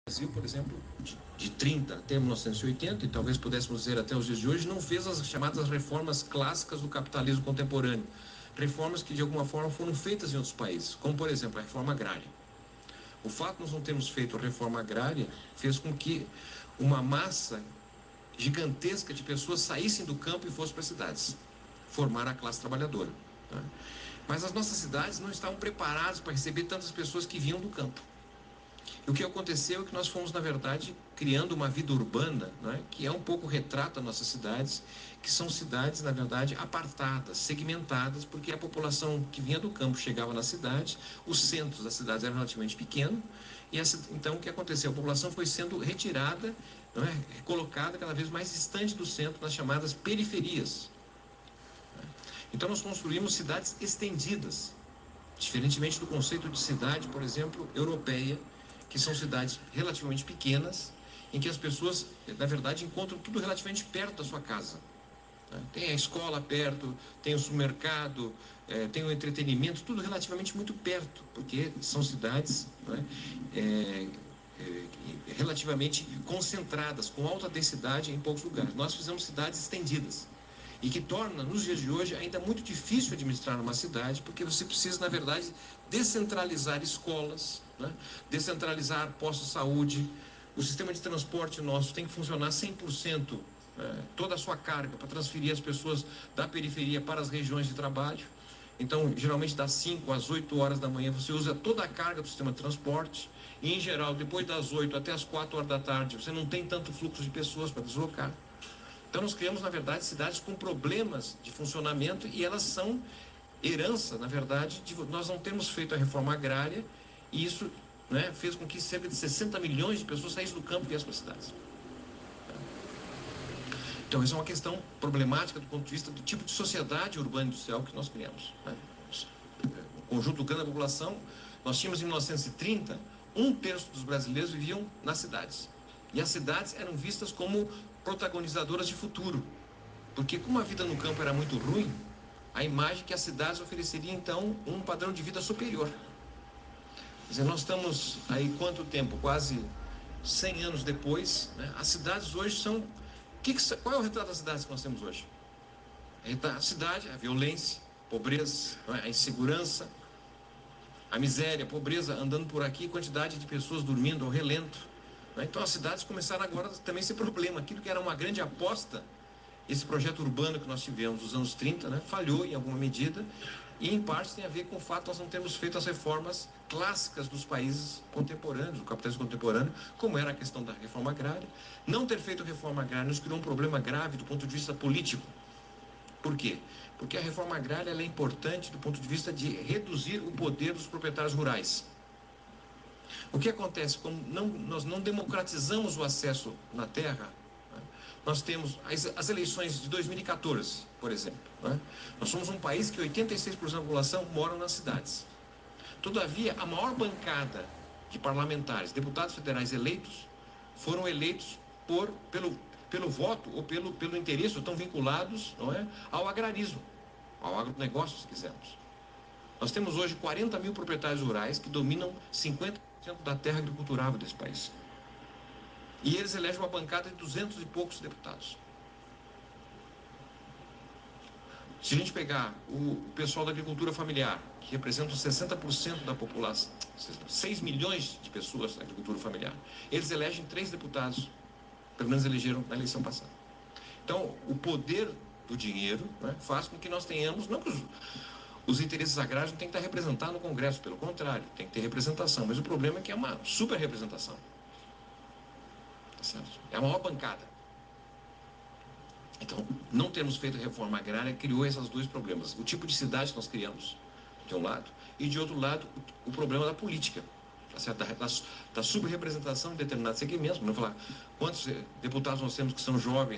Brasil, por exemplo, de 30 até 1980, e talvez pudéssemos dizer até os dias de hoje, não fez as chamadas reformas clássicas do capitalismo contemporâneo. Reformas que, de alguma forma, foram feitas em outros países, como, por exemplo, a reforma agrária. O fato de nós não termos feito a reforma agrária fez com que uma massa gigantesca de pessoas saíssem do campo e fossem para as cidades, formar a classe trabalhadora. Tá? Mas as nossas cidades não estavam preparadas para receber tantas pessoas que vinham do campo. E o que aconteceu é que nós fomos, na verdade, criando uma vida urbana, né, que é um pouco retrato das nossas cidades, que são cidades, na verdade, apartadas, segmentadas, porque a população que vinha do campo chegava na cidade, os centros das cidades eram relativamente pequenos, e então o que aconteceu? A população foi sendo retirada, não é, colocada cada vez mais distante do centro, nas chamadas periferias. Então nós construímos cidades estendidas, diferentemente do conceito de cidade, por exemplo, europeia, que são cidades relativamente pequenas, em que as pessoas, na verdade, encontram tudo relativamente perto da sua casa. Tem a escola perto, tem o supermercado, tem o entretenimento, tudo relativamente muito perto, porque são cidades, né, relativamente concentradas, com alta densidade em poucos lugares. Nós fizemos cidades estendidas, e que torna, nos dias de hoje, ainda muito difícil administrar uma cidade, porque você precisa, na verdade, descentralizar escolas, né? Descentralizar postos de saúde. O sistema de transporte nosso tem que funcionar 100%, toda a sua carga, para transferir as pessoas da periferia para as regiões de trabalho. Então, geralmente, das 5 às 8 horas da manhã, você usa toda a carga do sistema de transporte, e, em geral, depois das 8 até as 4 horas da tarde, você não tem tanto fluxo de pessoas para deslocar. Então nós criamos, na verdade, cidades com problemas de funcionamento, e elas são herança, na verdade, de nós não termos feito a reforma agrária, e isso, né, fez com que cerca de 60 milhões de pessoas saíssem do campo e viessem para as cidades. Então isso é uma questão problemática do ponto de vista do tipo de sociedade urbana industrial que nós criamos. Né? O conjunto grande da população, nós tínhamos em 1930, 1/3 dos brasileiros viviam nas cidades. E as cidades eram vistas como protagonizadoras de futuro. Porque como a vida no campo era muito ruim, a imagem que as cidades ofereceriam, então, um padrão de vida superior. Quer dizer, nós estamos aí quanto tempo? Quase 100 anos depois, né? As cidades hoje são... qual é o retrato das cidades que nós temos hoje? A cidade, a violência, a pobreza, a insegurança, a miséria, a pobreza andando por aqui, quantidade de pessoas dormindo ao relento. Então as cidades começaram agora também a ser problema. Aquilo que era uma grande aposta, esse projeto urbano que nós tivemos nos anos 30, né, falhou em alguma medida, e em parte tem a ver com o fato de nós não termos feito as reformas clássicas dos países contemporâneos, do capitalismo contemporâneo, como era a questão da reforma agrária. Não ter feito reforma agrária nos criou um problema grave do ponto de vista político. Por quê? Porque a reforma agrária ela é importante do ponto de vista de reduzir o poder dos proprietários rurais. O que acontece? Como nós não democratizamos o acesso na terra, né? Nós temos as eleições de 2014, por exemplo. Né? Nós somos um país que 86% da população moram nas cidades. Todavia, a maior bancada de parlamentares, deputados federais eleitos, foram eleitos pelo voto ou pelo interesse, ou estão vinculados, não é, ao agrarismo, ao agronegócio, se quisermos. Nós temos hoje 40 mil proprietários rurais que dominam 50% da terra agriculturável desse país. E eles elegem uma bancada de 200 e poucos deputados. Se a gente pegar o pessoal da agricultura familiar, que representa 60% da população, 6 milhões de pessoas da agricultura familiar, eles elegem 3 deputados, pelo menos elegeram na eleição passada. Então, o poder do dinheiro, né, faz com que nós tenhamos, não que os interesses agrários não tem que estar representados no Congresso, pelo contrário, tem que ter representação, mas o problema é que é uma super representação. Tá certo? É a maior bancada. Então, não termos feito reforma agrária criou esses dois problemas. O tipo de cidade que nós criamos, de um lado, e de outro lado, o problema da política, tá certo? Da subrepresentação de determinados segmentos. Vamos falar, quantos deputados nós temos que são jovens,